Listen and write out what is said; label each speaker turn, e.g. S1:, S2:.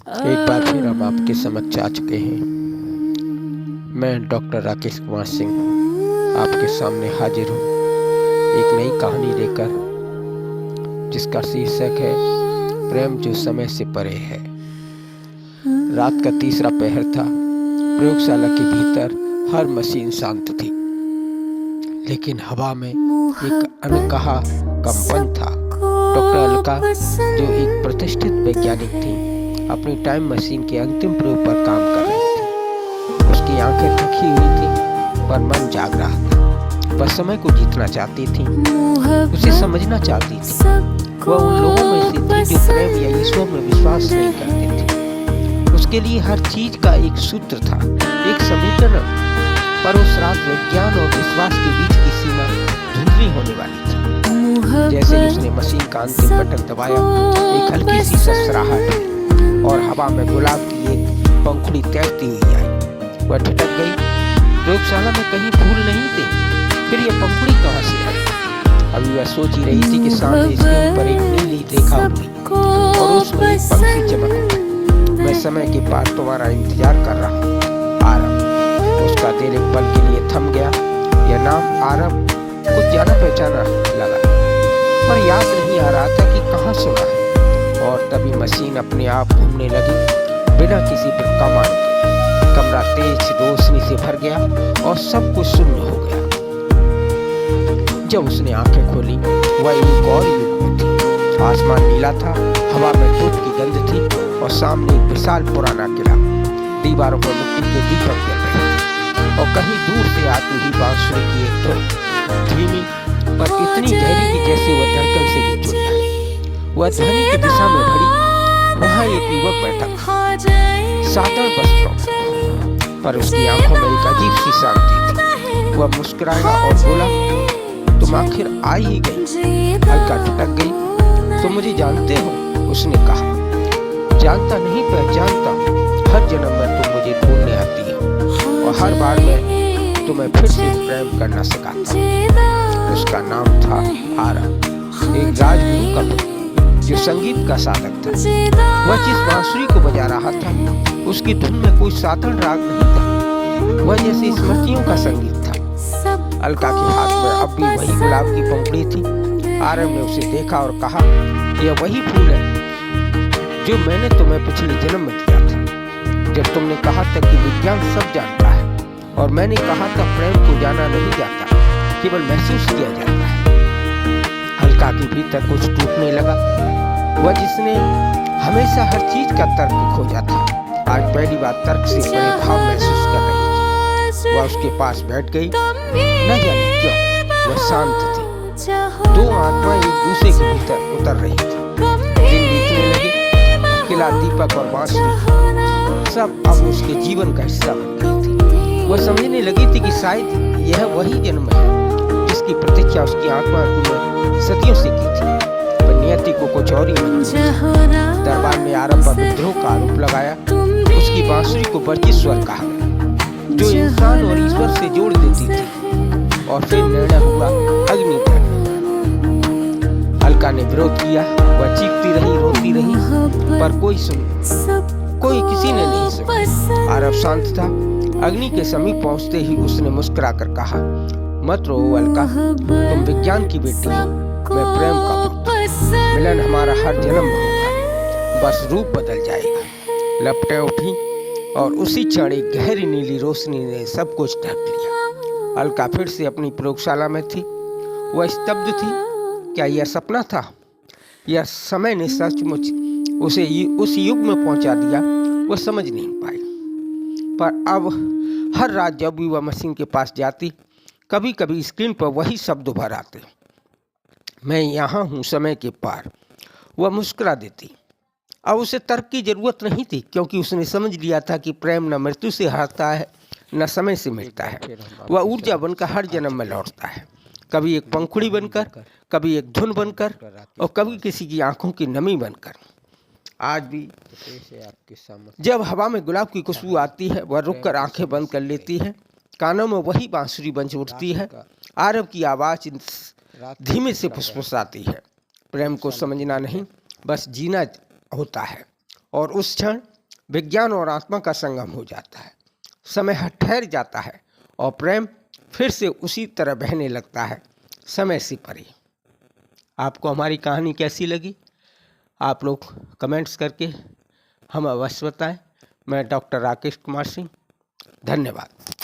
S1: एक बार फिर हम आपके समक्ष आ चुके हैं। मैं डॉक्टर राकेश कुमार सिंह आपके सामने हाजिर हूँ एक नई कहानी लेकर, जिसका शीर्षक है प्रेम जो समय से परे है। रात का तीसरा पहर था। प्रयोगशाला के भीतर हर मशीन शांत थी, लेकिन हवा में एक अनकहा कंपन था। डॉक्टर अलका, जो एक प्रतिष्ठित वैज्ञानिक थी, अपनी टाइम मशीन के अंतिम प्रयोग पर काम कर रही थी। उसकी आंखें थकी हुई थी, पर मन जाग रहा था। वह समय को जीतना चाहती थी, उसे समझना चाहती थी। वह उन लोगों में से थी जो प्रेम या ईश्वर में विश्वास नहीं करते थे। उसके लिए हर चीज का एक सूत्र था, एक समीकरण। पर उस रात विज्ञान और विश्वास के बीच की सीमा धुंधली होने वाली थी। जैसे ही उसने मशीन का अंतिम बटन दबाया, एक हल्की सी सरसराहट हुई और हवा में गुलाब की एक पंखुड़ी तैरती हुई आई। वह ठिठक गई। प्रयोगशाला में कहीं फूल नहीं थे, फिर यह पंखुड़ी कहाँ से आई? अभी वह सोच ही रही थी कि सामने स्क्रीन पर एक नीली रेखा उठी और उसमें एक पंखी चमक। मैं समय के पार तुम्हारा इंतजार कर रहा हूँ, आरव। उसका दिल एक पल के लिए थम गया। यह नाम आरव कुछ जाना पहचाना लगा, पर याद नहीं आ रहा था कि कहाँ सुना है। और तभी मशीन अपने आप घूमने लगी, बिना किसी कमांड के। कमरा तेज रोशनी से भर गया और सब कुछ शून्य हो गया। जब उसने आंखें खोली, वह एक और युग में थी। आसमान नीला था, हवा में धूप की गंध थी और सामने एक विशाल पुराना किला। दीवारों पर मिट्टी के दीपक जल रहे थे और कहीं दूर से आती हुई बांसुरी की एक धुन, धीमी पर इतनी गहरी कि जैसे वह धड़कन से भी जुड़ जाए। वह ध्वनि की दिशा में बढ़ी। वहाँ एक युवक बैठा था, साधारण वस्त्रों में, पर उसकी आंखों में एक अजीब सी शांति थी। वह मुस्कुराया और बोला, तुम आखिर आ ही गई। अलका ठिठक गई। तुम मुझे जानते हो? उसने कहा। जानता नहीं, पहचानता हूँ। हर जन्म में तुम मुझे ढूंढने आती हो और हर बार मैं तुम्हें फिर से प्रेम करना सिखाता हूँ। उसका नाम था आरव, एक राजगुरु का पुत्र जो संगीत का साधक था। वह जिस बांसुरी को बजा रहा था, उसकी धुन में कोई साधारण राग नहीं था। वह जैसे स्मृतियों का संगीत था। अलका के हाथ में अब भी वही गुलाब की पंखुड़ी थी। आरव ने उसे देखा और कहा, यह वही फूल है जो मैंने तुम्हें पिछले जन्म में दिया था, जब तुमने कहा था कि विज्ञान सब जानता है और मैंने कहा था प्रेम को जाना नहीं जाता, केवल महसूस किया जाता है। अलका के भीतर कुछ टूटने लगा। वह जिसने हमेशा हर चीज का तर्क खोजा था, आज पहली बार तर्क से बड़े भाव महसूस कर रही थी। वह उसके पास बैठ गई। न जाने क्यों वह शांत थी। दो आत्माएं एक दूसरे के भीतर उतर रही थी। दिन बीतने लगे। किला, दीपक और बांसुरी सब अब उसके जीवन का हिस्सा बन गई थी। वह समझने लगी थी कि शायद यह वही जन्म है जिसकी प्रतीक्षा उसकी आत्मा ने सदियों से की थी, पर नियति को कुछ और ही मंजूर। दरबार में आरव पर विद्रोह का आरोप लगाया। उसकी बांसुरी को वर्चस्वर कहा गया, जो इंसान और ईश्वर से जोड़ देती थी। और फिर निर्णय हुआ अग्नि तक। अलका ने विरोध किया। वह चीखती रही, रोती रही, पर कोई किसी ने नहीं सुना। आरव शांत था। अग्नि के समीप पहुंचते ही उसने मुस्कुराकर कहा, मत रो अलका, तुम विज्ञान की बेटी हो, मैं प्रेम का पुत्र। मिलन हमारा हर जन्म में होगा, बस रूप बदल जाएगा। लपटें उठी और उसी क्षण एक गहरी नीली रोशनी ने सब कुछ ढक लिया। अलका फिर से अपनी प्रयोगशाला में थी। वह स्तब्ध थी। क्या यह सपना था? यह समय ने सचमुच उसे उस युग में पहुंचा दिया? वह समझ नहीं पाई। पर अब हर रात जब भी वह मशीन के पास जाती, कभी कभी स्क्रीन पर वही शब्द उभर आते, मैं यहाँ हूँ समय के पार। वह मुस्कुरा देती। अब उसे तर्क की जरूरत नहीं थी, क्योंकि उसने समझ लिया था कि प्रेम न मृत्यु से हारता है, न समय से मिलता है। वह ऊर्जा बनकर हर जन्म में लौटता है, कभी एक पंखुड़ी बनकर, कभी एक धुन बनकर और कभी किसी की आंखों की नमी बनकर। आज भी जब हवा में गुलाब की खुशबू आती है, वह रुककर आंखें बंद कर लेती है। कानों में वही बांसुरी बंज उठती है। आरव की आवाज धीमे से फुसफुसाती है, प्रेम को समझना नहीं, बस जीना होता है। और उस क्षण विज्ञान और आत्मा का संगम हो जाता है। समय ठहर जाता है और प्रेम फिर से उसी तरह बहने लगता है, समय से परे। आपको हमारी कहानी कैसी लगी? आप लोग कमेंट्स करके हम अवश्य बताएं। मैं डॉक्टर राकेश कुमार सिंह, धन्यवाद।